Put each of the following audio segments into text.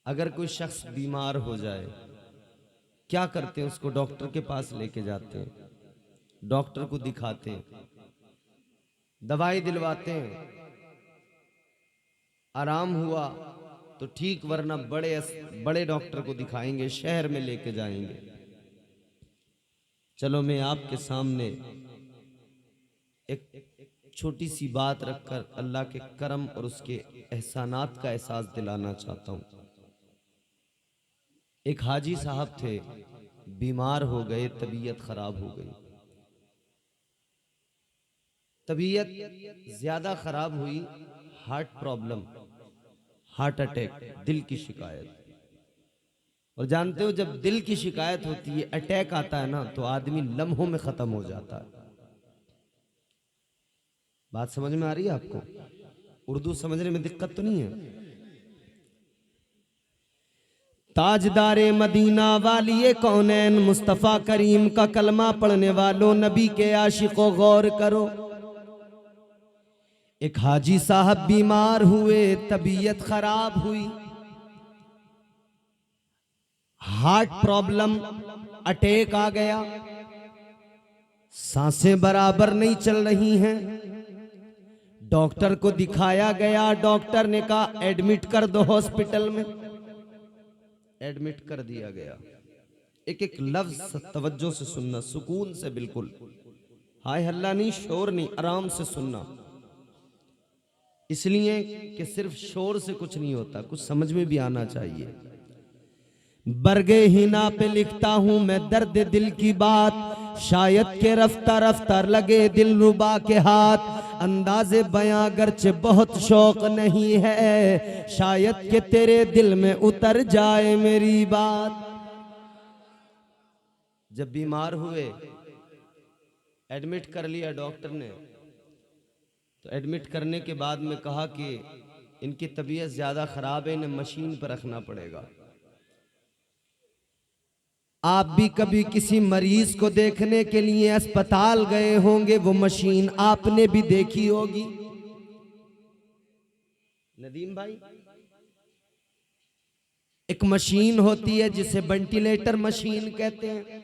अगर कोई शख्स बीमार हो जाए, क्या करते हैं? उसको डॉक्टर के पास लेके जाते हैं, डॉक्टर को दिखाते हैं, दवाई दिलवाते हैं, आराम हुआ तो ठीक, वरना बड़े डॉक्टर को दिखाएंगे, शहर में लेके जाएंगे। चलो मैं आपके सामने एक छोटी सी बात रखकर अल्लाह के करम और उसके एहसानात का एहसास दिलाना चाहता हूं। एक हाजी साहब थे, बीमार हो गए, तबीयत खराब हो गई। तबीयत ज्यादा खराब हुई, हार्ट प्रॉब्लम, हार्ट अटैक, दिल की शिकायत। और जानते हो जब दिल की शिकायत होती है, अटैक आता है ना, तो आदमी लम्हों में खत्म हो जाता है। बात समझ में आ रही है आपको? उर्दू समझने में दिक्कत तो नहीं है? ताजदारे मदीना वालिए कौनैन मुस्तफ़ा करीम का कलमा पढ़ने वालों, नबी के आशिकों, गौर करो। एक हाजी साहब बीमार हुए, तबीयत खराब हुई, हार्ट प्रॉब्लम, अटैक आ गया, सांसें बराबर नहीं चल रही हैं। डॉक्टर को दिखाया गया, डॉक्टर ने कहा एडमिट कर दो हॉस्पिटल में। एडमिट कर दिया गया। एक एक लफ्ज तवज्जो से सुनना, सुकून से, बिल्कुल हाय हल्ला नहीं, शोर नहीं, आराम से सुनना। इसलिए कि सिर्फ शोर से कुछ नहीं होता, कुछ समझ में भी आना चाहिए। बरगे हिना पे लिखता हूं मैं दर्द दिल की बात, शायद के रफ्ता रफ्ता लगे दिल रुबा के हाथ। अंदाज़े बयां गर्चे बहुत शौक नहीं है, शायद के तेरे दिल में उतर जाए मेरी बात। जब बीमार हुए, एडमिट कर लिया डॉक्टर ने, तो एडमिट करने के बाद में कहा कि इनकी तबीयत ज्यादा खराब है, इन्हें मशीन पर रखना पड़ेगा। आप भी कभी किसी मरीज को देखने के लिए अस्पताल गए होंगे, वो मशीन आपने भी देखी होगी। नदीम भाई, एक मशीन होती है जिसे वेंटिलेटर मशीन कहते हैं,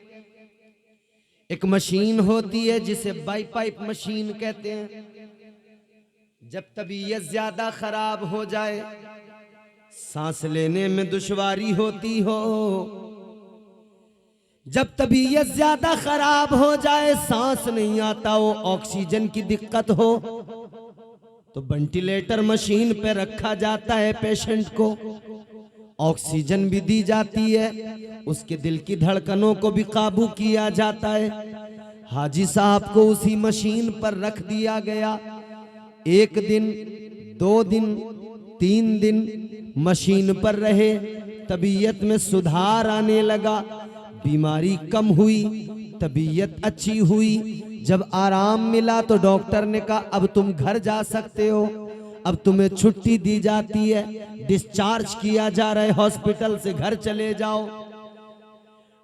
एक मशीन होती है जिसे बाईपाइप मशीन कहते हैं। जब तबीयत ज्यादा खराब हो जाए, सांस लेने में दुश्वारी होती हो, जब तबीयत ज्यादा खराब हो जाए, सांस नहीं आता हो, ऑक्सीजन की दिक्कत हो, तो वेंटिलेटर मशीन पे रखा जाता है पेशेंट को। ऑक्सीजन भी दी जाती है, उसके दिल की धड़कनों को भी काबू किया जाता है। हाजी साहब को उसी मशीन पर रख दिया गया। एक दिन, 2 दिन, 3 दिन मशीन पर रहे, तबीयत में सुधार आने लगा, बीमारी कम हुई, तबीयत अच्छी हुई। जब आराम मिला तो डॉक्टर ने कहा अब तुम घर जा सकते हो, अब तुम्हें छुट्टी दी जाती है, डिस्चार्ज किया जा रहा है हॉस्पिटल से, घर चले जाओ।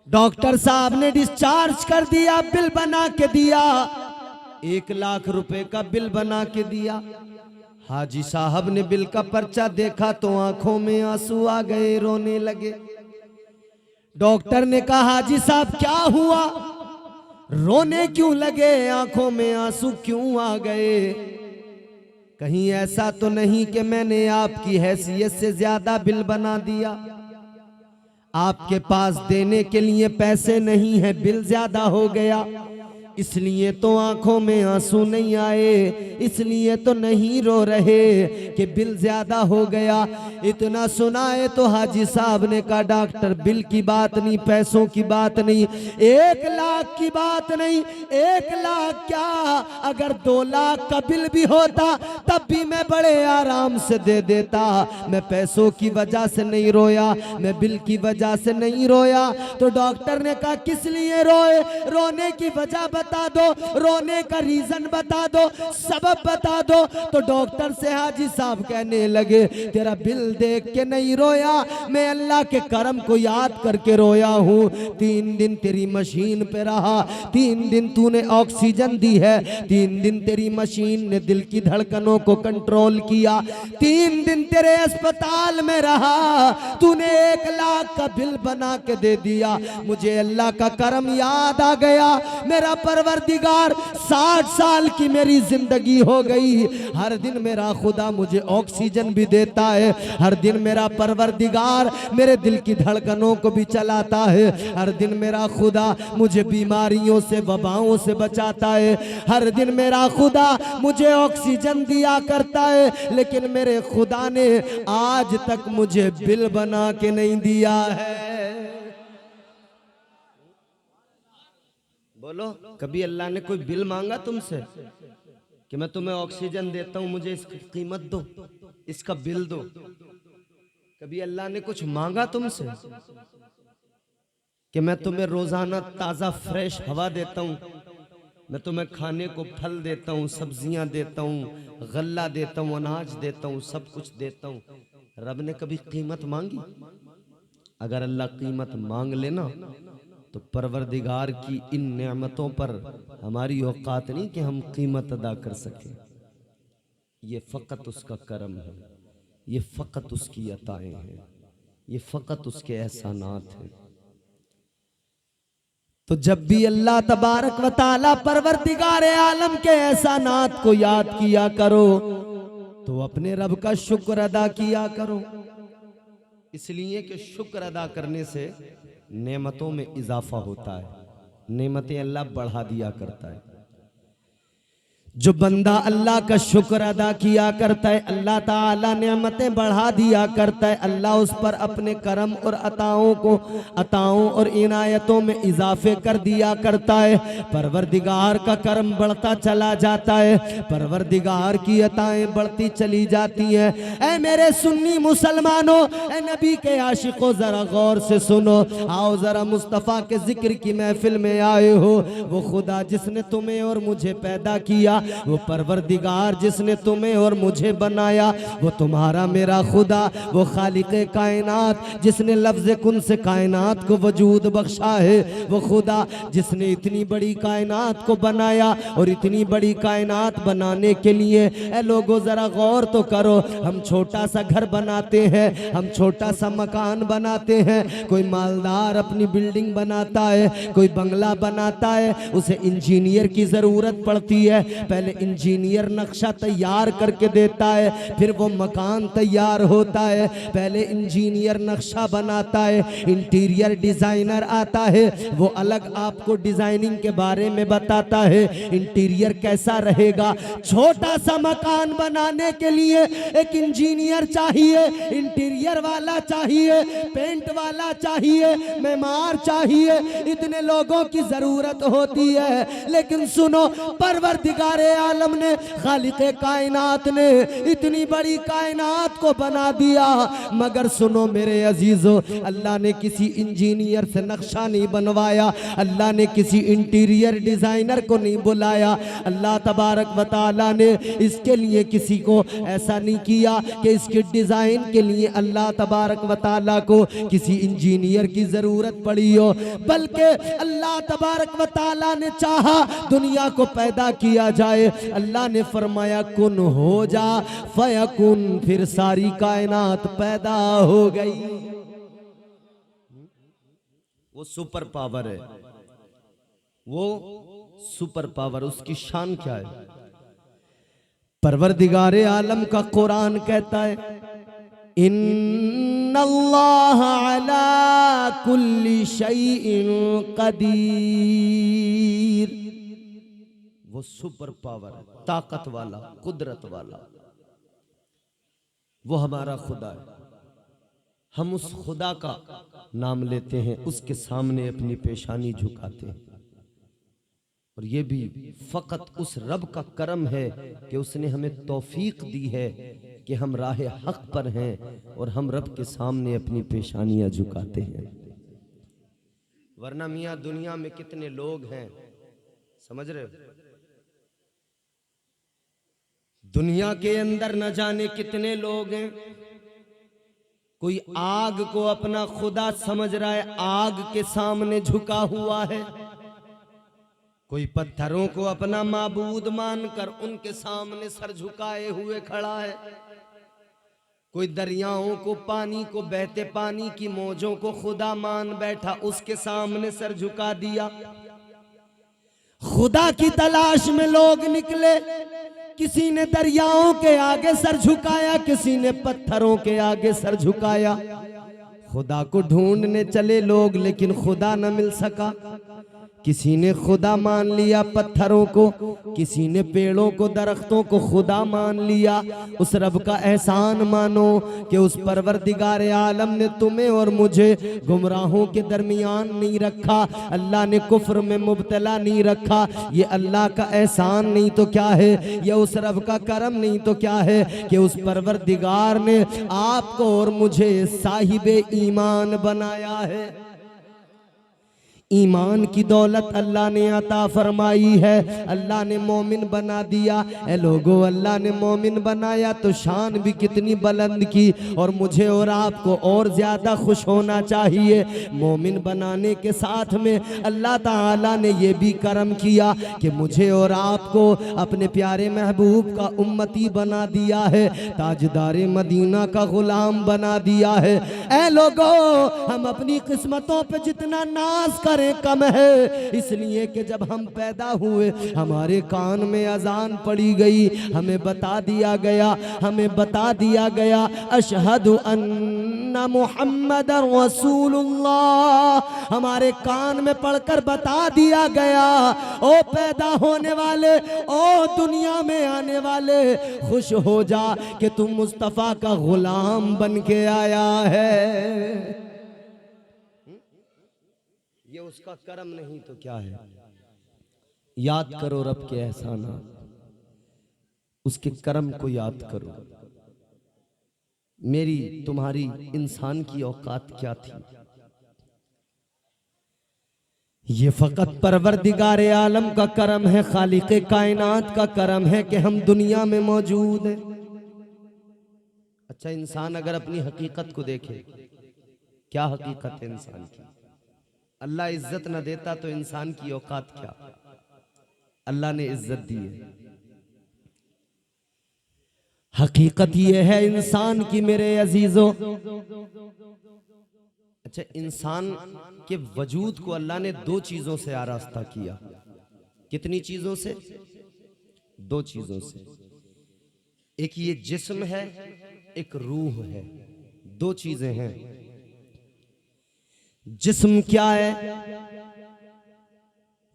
डॉक्टर साहब ने डिस्चार्ज कर दिया, बिल बना के दिया, 1 लाख रुपए का बिल बना के दिया। हाजी साहब ने बिल का पर्चा देखा तो आंखों में आंसू आ गए, रोने लगे। डॉक्टर ने कहा हाजी साहब क्या हुआ, रोने क्यों लगे, आंखों में आंसू क्यों आ गए? कहीं ऐसा तो नहीं कि मैंने आपकी हैसियत से ज्यादा बिल बना दिया? आपके पास देने के लिए पैसे नहीं है, बिल ज्यादा हो गया, इसलिए तो आंखों में आंसू नहीं आए, इसलिए तो नहीं रो रहे कि बिल ज्यादा हो गया। इतना सुनाए तो हाजी साहब ने कहा डॉक्टर बिल की बात नहीं, पैसों की बात नहीं, 1 लाख की बात नहीं, 1 लाख क्या, अगर 2 लाख का बिल भी होता तब भी मैं बड़े आराम से दे देता। मैं पैसों की वजह से नहीं रोया, मैं बिल की वजह से नहीं रोया। तो डॉक्टर ने कहा किस लिए रोए, रोने की वजह बता दो, रोने का रीजन बता दो, सबब बता दो। तो डॉक्टर से हाजी साहब कहने लगे तेरा बिल देख के नहीं रोया, मैं अल्लाह के करम को याद करके रोया हूँ। 3 दिन तेरी मशीन पे रहा, 3 दिन तूने ऑक्सीजन दी है, 3 दिन तेरी मशीन ने दिल की धड़कनों को कंट्रोल किया, 3 दिन तेरे अस्पताल में रहा, तूने 1 लाख का बिल बना के दे दिया। मुझे अल्लाह का करम याद आ गया, मेरा परवरदिगार 60 साल की मेरी जिंदगी हो गई, हर दिन मेरा खुदा मुझे ऑक्सीजन भी देता है, हर दिन मेरा परवरदिगार मेरे दिल की धड़कनों को भी चलाता है, हर दिन मेरा खुदा मुझे बीमारियों से वबाओं से बचाता है, हर दिन मेरा खुदा मुझे ऑक्सीजन दिया करता है। लेकिन मेरे खुदा ने आज तक मुझे बिल बना के नहीं दिया है। बोलो, कभी अल्लाह ने कोई बिल मांगा तुमसे कि मैं तुम्हें ऑक्सीजन देता हूं, मुझे इसकी कीमत दो, इसका बिल दो? कभी अल्लाह ने कुछ मांगा तुमसे कि मैं तुम्हें रोजाना ताजा फ्रेश हवा देता हूं, मैं तुम्हें खाने को फल देता हूं, सब्जियां देता हूं, गल्ला देता हूं, अनाज देता हूं, सब कुछ देता हूं? रब ने कभी कीमत मांगी? अगर अल्लाह कीमत मांग लेना तो परवरदिगार की इन नेमतों पर हमारी औकात नहीं कि हम कीमत अदा कर सकें। ये फ़कत उसका करम है, ये फ़कत उसकी अताएं हैं, ये फ़कत उसके एहसानात हैं। तो जब भी अल्लाह तबारक व तआला परवरदिगार आलम के एहसानात को याद किया करो तो अपने रब का शुक्र अदा किया करो, इसलिए कि शुक्र अदा करने से नेमतों में इजाफा होता है, नेमतें अल्लाह बढ़ा दिया करता है। जो बंदा अल्लाह का शुक्र अदा किया करता है, अल्लाह ताला नेमतें बढ़ा दिया करता है, अल्लाह उस पर अपने करम और अताओं और इनायतों में इजाफे कर दिया करता है। परवरदिगार का करम बढ़ता चला जाता है, परवरदिगार की अताएं बढ़ती चली जाती हैं। ऐ मेरे सुन्नी मुसलमानों, ऐ नबी के आशिकों, जरा गौर से सुनो, आओ जरा मुस्तफ़ा के जिक्र की महफिल में आए हो। वो खुदा जिसने तुम्हें और मुझे पैदा किया, वो परवरदिगार जिसने तुम्हें और मुझे बनाया, वो तुम्हारा मेरा खुदा, वो खालिक़े कायनात जिसने लफ्ज़ कुन से कायनात को वजूद बख्शा है, वो खुदा जिसने इतनी बड़ी कायनात को बनाया और इतनी बड़ी कायनात बनाने के लिए ए लोगों जरा गौर तो करो। हम छोटा सा घर बनाते हैं, हम छोटा सा मकान बनाते हैं, कोई मालदार अपनी बिल्डिंग बनाता है, कोई बंगला बनाता है, उसे इंजीनियर की ज़रूरत पड़ती है। पहले इंजीनियर नक्शा तैयार करके देता है, फिर वो मकान तैयार होता है। पहले इंजीनियर नक्शा बनाता है, इंटीरियर डिजाइनर आता है, वो अलग आपको डिजाइनिंग के बारे में बताता है, इंटीरियर कैसा रहेगा। छोटा सा मकान बनाने के लिए एक इंजीनियर चाहिए, इंटीरियर वाला चाहिए, पेंट वाला चाहिए, मेमार चाहिए, इतने लोगों की जरूरत होती है। लेकिन सुनो, परवरदिगार आलम ने, खालिक़े कायनात ने इतनी बड़ी कायनात को बना दिया, मगर सुनो मेरे अजीजों, अल्लाह ने किसी इंजीनियर से नक्शा नहीं बनवाया, अल्लाह ने किसी इंटीरियर डिजाइनर को नहीं बुलाया, अल्लाह तबारक व तआला ने इसके लिए किसी को ऐसा नहीं किया कि इसके डिजाइन के लिए अल्लाह तबारक व तआला को किसी इंजीनियर की जरूरत पड़ी हो, बल्कि अल्लाह तबारक व तआला ने चाहा दुनिया को पैदा किया जाए। अल्लाह ने फरमाया कुन हो जा फयकुन, फिर सारी कायनात पैदा हो गई। वो सुपर पावर है, वो सुपर पावर, उसकी शान क्या है? परवरदिगारे आलम का कुरान कहता है इन्नल्लाह अला कुल्ली शैइन कदीर। वो सुपर पावर, ताकत वाला, कुदरत वाला, वो हमारा खुदा है। हम उस खुदा का नाम लेते हैं, उसके सामने अपनी पेशानी झुकाते हैं, और ये भी फकत उस रब का करम है कि उसने हमें तौफीक दी है कि हम राह हक पर हैं और हम रब के सामने अपनी पेशानियां झुकाते हैं। वरना मियाँ दुनिया में कितने लोग हैं, समझ रहे हो? दुनिया के अंदर न जाने कितने लोग हैं, कोई आग को अपना खुदा समझ रहा है, आग के सामने झुका हुआ है। कोई पत्थरों को अपना माबूद मानकर उनके सामने सर झुकाए हुए खड़ा है। कोई दरियाओं को, पानी को, बहते पानी की मौजों को खुदा मान बैठा, उसके सामने सर झुका दिया। खुदा की तलाश में लोग निकले, किसी ने दरियाओं के आगे सर झुकाया, किसी ने पत्थरों के आगे सर झुकाया। खुदा को ढूंढने चले लोग, लेकिन खुदा न मिल सका। किसी ने खुदा मान लिया पत्थरों को, किसी ने पेड़ों को, दरख्तों को खुदा मान लिया। उस रब का एहसान मानो कि उस परवरदिगार आलम ने तुम्हें और मुझे गुमराहों के दरमियान नहीं रखा, अल्लाह ने कुफ्र में मुब्तला नहीं रखा। ये अल्लाह का एहसान नहीं तो क्या है, ये उस रब का करम नहीं तो क्या है कि उस परवरदिगार ने आपको और मुझे साहिबे ईमान बनाया है। ईमान की दौलत अल्लाह ने अता फरमाई है, अल्लाह ने मोमिन बना दिया। ए लोगो, अल्लाह ने मोमिन बनाया तो शान भी कितनी बुलंद की, और मुझे और आपको और ज्यादा खुश होना चाहिए। मोमिन बनाने के साथ में अल्लाह ताला ने ये भी करम किया कि मुझे और आपको अपने प्यारे महबूब का उम्मती बना दिया है, ताजदार मदीना का गुलाम बना दिया है। ए लोगो, हम अपनी किस्मतों पे जितना नाज कर कम है, इसलिए कि जब हम पैदा हुए हमारे कान में अजान पड़ी गई, हमें बता दिया गया अशहदु अन्ना मुहम्मदर रसूलुल्लाह। हमारे कान में पढ़कर बता दिया गया, ओ पैदा होने वाले, ओ दुनिया में आने वाले, खुश हो जा कि तुम मुस्तफा का गुलाम बन के आया है। ये उसका करम नहीं तो क्या है। याद करो रब के एहसानात, उसके करम को याद करो। मेरी तुम्हारी इंसान की औकात क्या थी? ये फकत परवरदिगार आलम का करम है, खालिक़े कायनात का करम है कि हम दुनिया में मौजूद हैं। अच्छा, इंसान अगर अपनी हकीकत को देखे, क्या हकीकत है इंसान की? अल्लाह इज्जत न देता तो इंसान की औकात क्या? अल्लाह ने इज्जत दी है। हकीकत ये है इंसान की मेरे अजीजों। अच्छा, इंसान के वजूद को अल्लाह ने दो चीजों से आरास्ता किया। कितनी चीजों से? दो चीजों से। एक ये जिस्म है, एक रूह है। दो चीजें हैं। जिस्म क्या है?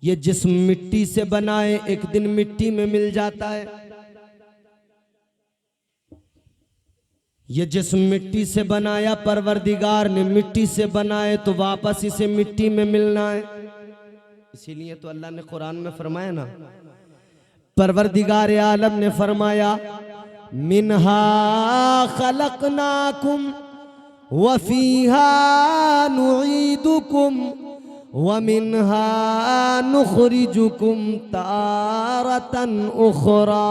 ये जिस्म मिट्टी से बना है, एक दिन मिट्टी में मिल जाता है। ये जिस्म मिट्टी से बनाया परवरदिगार ने, मिट्टी से बनाए तो वापस इसे मिट्टी में मिलना है। इसीलिए तो अल्लाह ने कुरान में फरमाया ना, परवरदिगार आलम ने फरमाया, मिन्हा खलकनाकुम वफीहा नुईदुकुम वमिन्हा नुखरिजुकुम तारतन उखरा।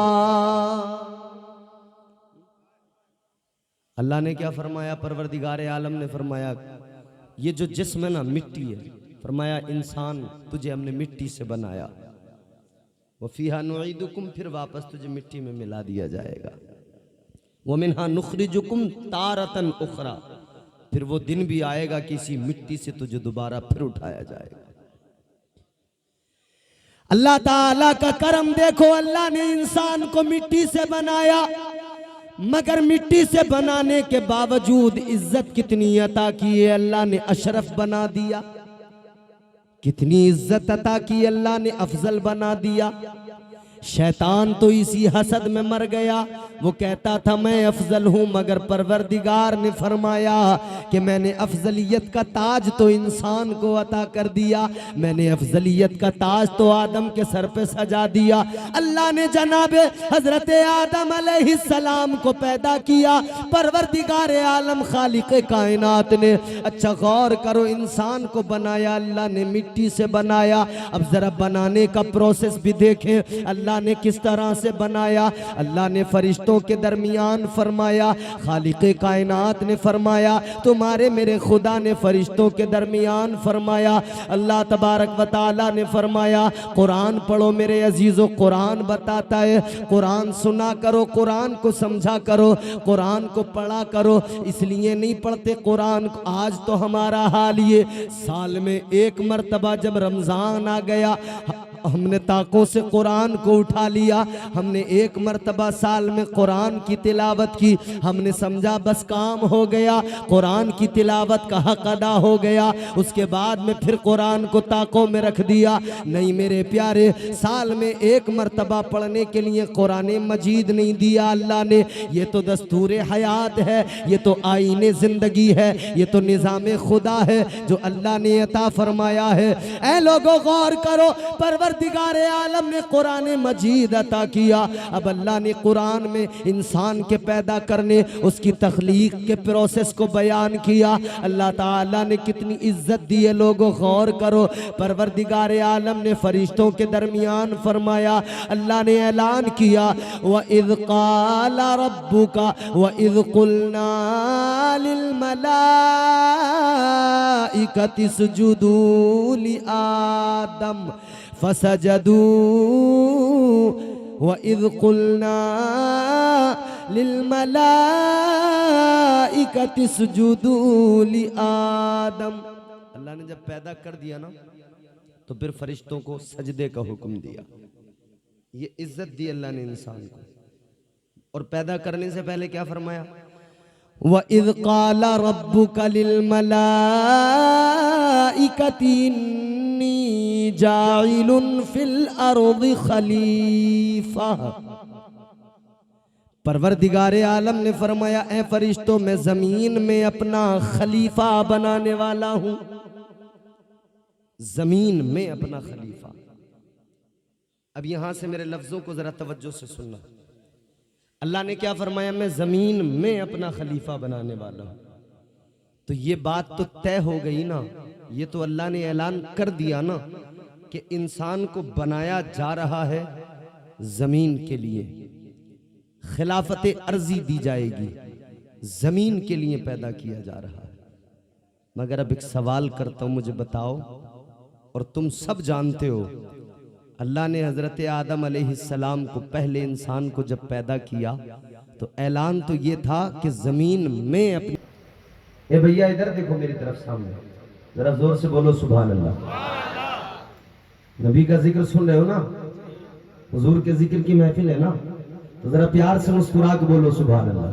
अल्लाह ने क्या फरमाया? परवरदिगार आलम ने फरमाया, ये जो जिस्म है ना, मिट्टी है। फरमाया, इंसान तुझे हमने मिट्टी से बनाया, वफीहा नुईदुकुम, फिर वापस तुझे मिट्टी में मिला दिया जाएगा। वमिन्हा नुखरिजुकुम तारतन उखरा, फिर वो दिन भी आएगा कि इसी मिट्टी से तुझे दोबारा फिर उठाया जाएगा। अल्लाह ताला का करम देखो, अल्लाह ने इंसान को मिट्टी से बनाया, मगर मिट्टी से बनाने के बावजूद इज्जत कितनी अता की है, अल्लाह ने अशरफ बना दिया। कितनी इज्जत अता की अल्लाह ने, अफजल बना दिया। शैतान तो इसी हसद में मर गया। वो कहता था मैं अफजल हूँ, मगर परवरदिगार ने फरमाया कि मैंने अफजलियत का ताज तो इंसान को अता कर दिया, मैंने अफजलियत का ताज तो आदम के सर पे सजा दिया। अल्लाह ने जनाब हजरत आदम अलैहिस्सलाम को पैदा किया, परवरदिगार आलम खालिक कायनात ने, अच्छा गौर करो, इंसान को बनाया अल्लाह ने मिट्टी से बनाया। अब जरा बनाने का प्रोसेस भी देखें अल्लाह ने किस तरह से बनाया। अल्लाह ने फरिश्तों के दरमियान फरमाया, खालिक कायनात ने फरमाया, तुम्हारे मेरे खुदा ने फरिश्तों के दरमियान फरमाया। अल्लाह तबारक व तआला ने फरमाया कुरान पढ़ो मेरे अजीजों, कुरान बताता है, कुरान सुना करो, कुरान को समझा करो, कुरान को पढ़ा करो। इसलिए नहीं पढ़ते कुरान को। आज तो हमारा हाल ये, साल में एक मर्तबा जब रमज़ान आ गया हमने ताकों से कुरान को उठा लिया, हमने एक मर्तबा साल में कुरान की तिलावत की, हमने समझा बस काम हो गया, कुरान की तिलावत का हक अदा हो गया, उसके बाद में फिर कुरान को ताकों में रख दिया। नहीं मेरे प्यारे, साल में एक मर्तबा पढ़ने के लिए कुरान मजीद नहीं दिया अल्लाह ने। ये तो दस्तूर हयात है, ये तो आईने ज़िंदगी है, ये तो निज़ाम खुदा है जो अल्लाह ने अता फरमाया है। ऐ लोगों गौर करो, परवरदिगार आलम ने कुरान मजीद अता किया। अब अल्लाह ने कुरान में इंसान के पैदा करने, उसकी तख्लीक के प्रोसेस को बयान किया। अल्लाह ताला ने कितनी इज्जत दी है, लोगों गौर करो। परवरदिगार आलम ने फरिश्तों के दरमियान फरमाया, अल्लाह ने ऐलान किया, व इज़ क़ाला रब्बुका व इज़ क़ुलना लिल मलाइकति इसजुदू लि आदम फसजदू व इज़ क़ुलना लिल मलाइकति इसजुदू लि आदम। अल्लाह ने जब पैदा कर दिया ना तो फिर फरिश्तों को सजदे का हुक्म दिया। ये इज्जत दी अल्लाह ने इंसान को। और पैदा करने से पहले क्या फरमाया, व इज़ क़ाला रब्बुका लिल मलाइकति इन्नी जाइलुन फिल अर्दि खलीफा। परवरदिगार आलम ने फरमाया, ऐ फरिश्तों मैं जमीन में अपना खलीफा बनाने वाला हूं, जमीन में अपना खलीफा। अब यहां से मेरे लफ्जों को जरा तवज्जो से सुनना। अल्लाह ने क्या फरमाया, मैं जमीन में अपना खलीफा बनाने वाला हूं। तो ये बात तो तय हो गई ना, ये तो अल्लाह ने ऐलान कर दिया ना कि इंसान को बनाया जा रहा है जमीन के लिए, खिलाफत अर्जी दी जाएगी, जमीन के लिए पैदा किया जा रहा है। मगर अब एक सवाल करता हूं, मुझे बताओ, और तुम सब जानते हो, अल्लाह ने हजरत आदम अलैहिस्सलाम को, पहले इंसान को जब पैदा किया तो ऐलान तो ये था कि जमीन में अपनी। ए भैया इधर देखो मेरी तरफ सामने, जरा जोर से बोलो सुभान अल्लाह। नबी का जिक्र सुन रहे हो ना, हुजूर के जिक्र की महफिल है ना, तो जरा प्यार से मुस्कुरा के बोलो सुभान अल्लाह।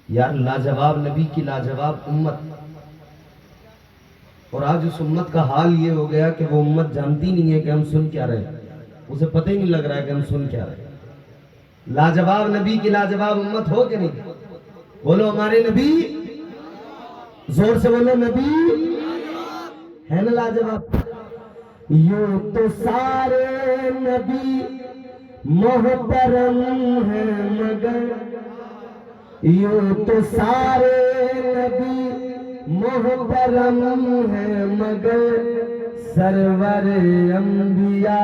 यार लाजवाब नबी की लाजवाब उम्मत, और आज उस उम्मत का हाल ये हो गया कि वो उम्मत जानती नहीं है कि हम सुन क्या रहे, उसे पता ही नहीं लग रहा है कि हम सुन क्या रहे। लाजवाब नबी की लाजवाब उम्मत हो कि नहीं? बोलो हमारे नबी, जोर से बोलो नबी है ना लाजवाब। यूं तो सारे नबी मोहतरम है, मगर यूं तो सारे नबी मोहतरम है, मगर सरवर अंबिया